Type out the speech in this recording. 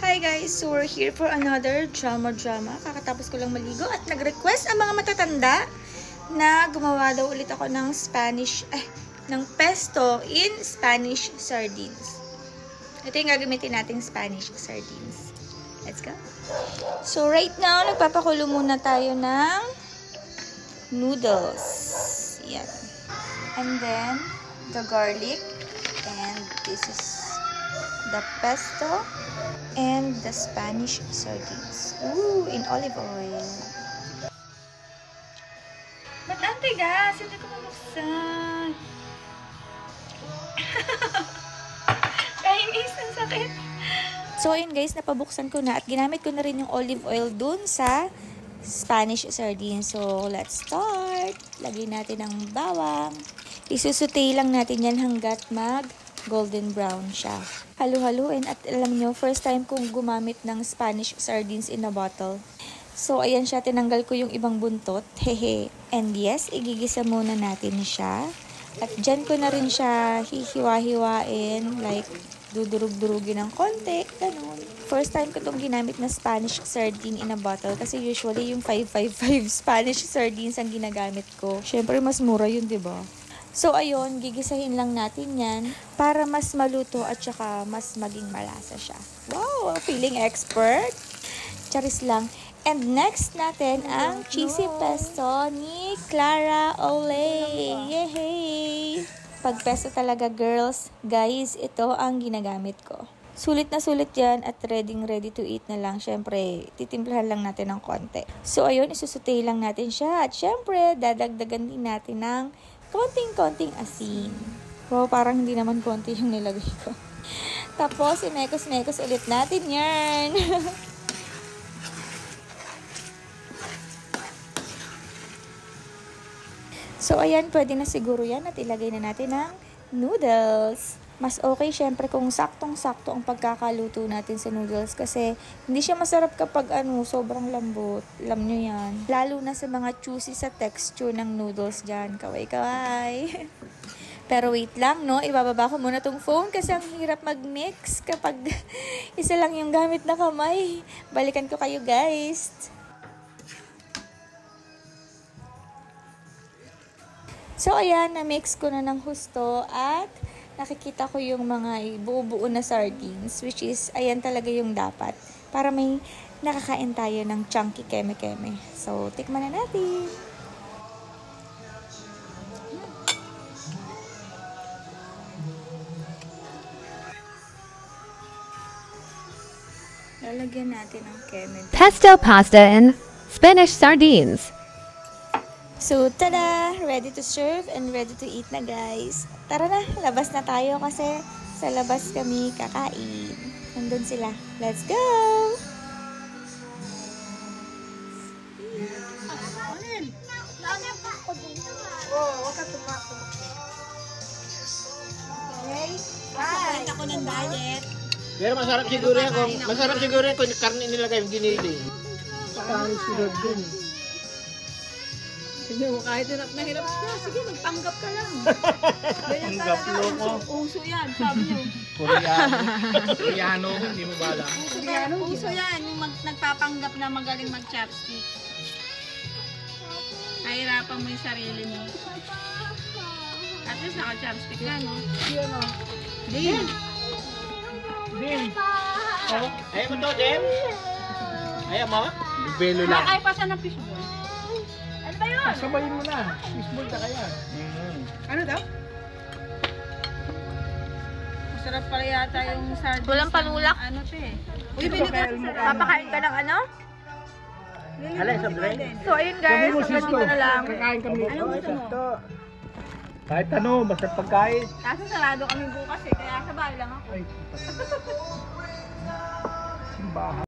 Hi guys! So we're here for another drama. Kakatapos ko lang maligo at nag-request ang mga matatanda na gumawa daw ulit ako ng ng pesto in Spanish sardines. Ito yung gagamitin nating Spanish sardines. Let's go! So right now, nagpapakulo muna tayo ng noodles. Yan. And then, the garlic. And this is the pesto and the Spanish sardines. Ooh, in olive oil. Ba't ang tigas? Hindi ko mabuksan. Kainis, ang sakit. So, ayun guys, napabuksan ko na at ginamit ko na rin yung olive oil dun sa Spanish sardines. So, let's start. Lagyan natin ng bawang. Isusutay lang natin yan hanggat golden brown siya. Halu-haluin at alam nyo, first time kong gumamit ng Spanish sardines in a bottle. So, ayan siya. Tinanggal ko yung ibang buntot. Hehe. And yes, igigisa muna natin siya. At dyan ko na rin siya hihiwa-hiwain. Like, dudurug-durugin ng konti. Ganun. First time ko itong ginamit na Spanish sardine in a bottle. Kasi usually yung 555 Spanish sardines ang ginagamit ko. Syempre, mas mura yun, diba? So, ayun, gigisahin lang natin yan para mas maluto at saka mas maging malasa siya. Wow! Feeling expert! Charis lang. And next natin ang cheesy pesto ni Clara Olay. Yehey! Pag pesto talaga, girls, guys, ito ang ginagamit ko. Sulit na sulit yan at ready to eat na lang. Siyempre, titimplahan lang natin ng konti. So, ayun, isusutay lang natin siya. At siyempre, dadagdagan din natin ng konting asin. Wow, parang hindi naman konti yung nilagay ko. Tapos, inekos-nekos ulit natin yan. So, ayan, pwede na siguro yan at ilagay na natin ng noodles. Mas okay, syempre, kung saktong-sakto ang pagkakaluto natin sa noodles kasi hindi siya masarap kapag sobrang lambot. Alam nyo yan. Lalo na sa mga juicy sa texture ng noodles dyan. Kaway-kaway. Pero wait lang, no? Ibababa ko muna tong phone kasi ang hirap mag-mix kapag isa lang yung gamit na kamay. Balikan ko kayo, guys. So, ayan, na-mix ko na ng husto at nakikita ko yung mga buo-buo na sardines, which is, ayan talaga yung dapat. Para may nakakain tayo ng chunky keme-keme. So, tikman na natin. Lalagyan natin ng keme. Pesto pasta and Spanish sardines. So, tada! Ready to serve and ready to eat na, guys. Tara na, labas na tayo kasi sa labas kami kakain. Nandun sila. Let's go! Okay? Bye! Ako ng diet. Pero masarap siguro yan kung karne nilagay yung giniling. Parang sunod dun. Sige mo, kahit hirap na hirap siya, sige, magpanggap ka lang. Ganyan Panggap talaga, loko. uso yan, sabi niyo. Koreano, hindi mo bala. Uso yan, yung nagpapanggap na magaling mag-chopstick. Kahirapan mo yung sarili mo. At least naka-chopstick na, no? Yun, no? Din! Oh, ayaw mo to, Jem? Ayaw mo? Bibelo lang. Ay, pasa ng fishball. Ano ba yun? Sabayin mo na. Fishball na kaya. Ano daw? Masarap pala yata yung sardines. Walang panulak? Ano to eh. Uy, papakain ka ng ano? Alay, sa bread? So, ayun guys, hanggang dito na lang. Kakain kami. Ano gusto mo? Kahit ano, basta pagkain. Kaso sarado kami bukas eh, kaya sa bahay lang ako. Simbahan.